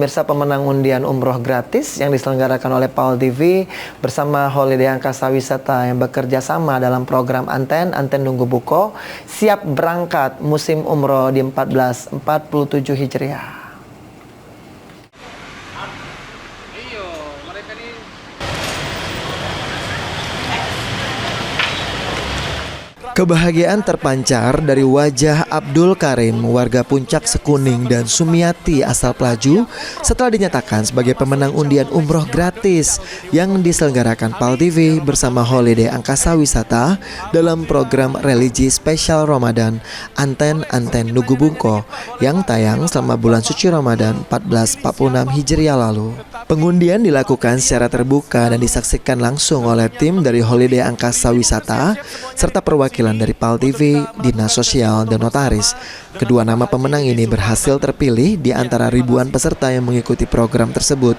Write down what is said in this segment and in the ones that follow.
pemirsa, pemenang undian umroh gratis yang diselenggarakan oleh PAL TV bersama Holiday Angkasa Wisata yang bekerja sama dalam program Anten Nunggu Buko siap berangkat musim umroh di 1447 Hijriah. Kebahagiaan terpancar dari wajah Abdul Karim, warga Puncak Sekuning, dan Sumiati asal Pelaju setelah dinyatakan sebagai pemenang undian umroh gratis yang diselenggarakan PAL TV bersama Holiday Angkasa Wisata dalam program religi spesial Ramadan Anten Nunggu Buko yang tayang selama bulan suci Ramadan 1446 Hijriah lalu. Pengundian dilakukan secara terbuka dan disaksikan langsung oleh tim dari Holiday Angkasa Wisata serta perwakilan dari PAL TV, Dinas Sosial, dan Notaris. Kedua nama pemenang ini berhasil terpilih di antara ribuan peserta yang mengikuti program tersebut.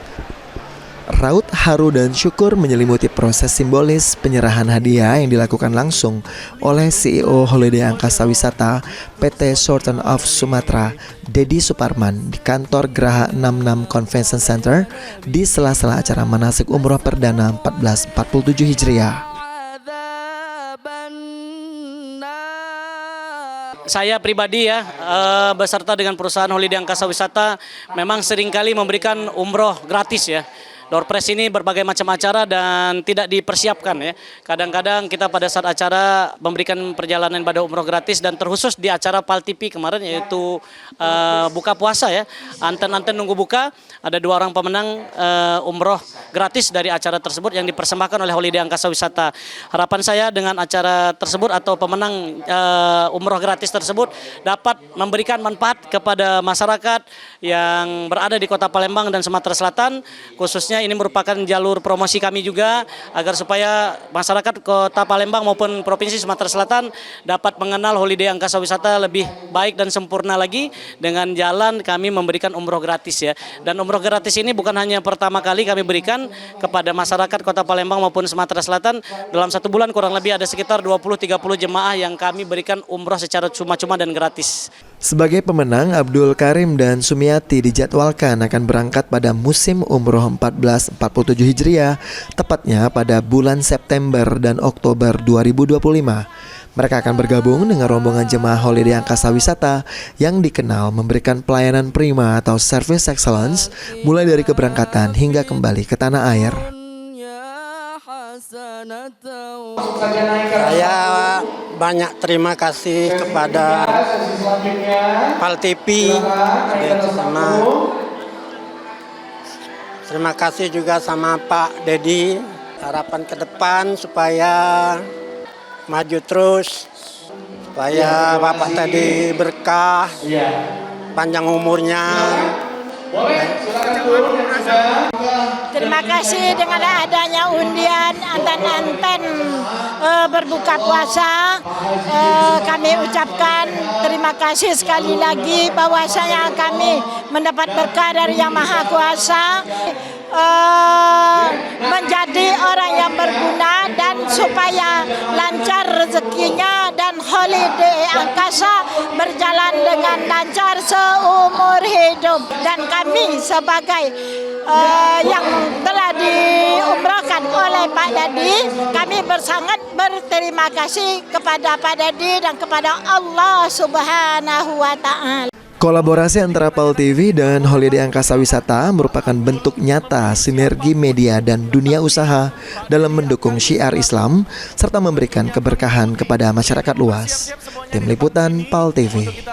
Raut haru dan syukur menyelimuti proses simbolis penyerahan hadiah yang dilakukan langsung oleh CEO Holiday Angkasa Wisata PT Sultan of Sumatra, Dedi Suparman, di kantor Geraha 66 Convention Center di sela-sela acara manasik umroh perdana 1447 Hijriah. Saya pribadi beserta dengan perusahaan Holiday Angkasa Wisata memang seringkali memberikan umroh gratis ya. Door Prize ini berbagai macam acara dan tidak dipersiapkan ya. Kadang-kadang kita pada saat acara memberikan perjalanan ibadah umroh gratis dan terkhusus di acara PAL TV kemarin yaitu buka puasa ya. Anten Nunggu Buka, ada 2 orang pemenang umroh gratis dari acara tersebut yang dipersembahkan oleh Holiday Angkasa Wisata. Harapan saya dengan acara tersebut atau pemenang umroh gratis tersebut dapat memberikan manfaat kepada masyarakat yang berada di Kota Palembang dan Sumatera Selatan, khususnya ini merupakan jalur promosi kami juga agar supaya masyarakat Kota Palembang maupun Provinsi Sumatera Selatan dapat mengenal Holiday Angkasa Wisata lebih baik dan sempurna lagi dengan jalan kami memberikan umroh gratis ya. Dan umroh gratis ini bukan hanya pertama kali kami berikan kepada masyarakat Kota Palembang maupun Sumatera Selatan. Dalam 1 bulan kurang lebih ada sekitar 20-30 jemaah yang kami berikan umroh secara cuma-cuma dan gratis. Sebagai pemenang, Abdul Karim dan Sumiati dijadwalkan akan berangkat pada musim umroh 1447 Hijriah, tepatnya pada bulan September dan Oktober 2025. Mereka akan bergabung dengan rombongan jemaah Holiday Angkasa Wisata yang dikenal memberikan pelayanan prima atau service excellence mulai dari keberangkatan hingga kembali ke tanah air. Saya banyak terima kasih kepada PAL TV sama terima kasih juga sama Pak Dedi. Harapan ke depan supaya maju terus, supaya Bapak tadi berkah, panjang umurnya. Terima kasih dengan adanya undian Anten berbuka puasa. Kami ucapkan terima kasih sekali lagi bahwasanya kami mendapat berkah dari Yang Maha Kuasa, menjadi orang yang berguna dan supaya lancar rezekinya dan Holiday Angkasa berjalan dengan lancar seumur hidup. Dan kami sebagai yang telah diumrahkan oleh Pak Dedi, kami sangat berterima kasih kepada Pak Dedi dan kepada Allah Subhanahu wa Ta'ala. Kolaborasi antara PAL TV dan Holiday Angkasa Wisata merupakan bentuk nyata sinergi media dan dunia usaha dalam mendukung syiar Islam serta memberikan keberkahan kepada masyarakat luas. Tim Liputan PAL TV.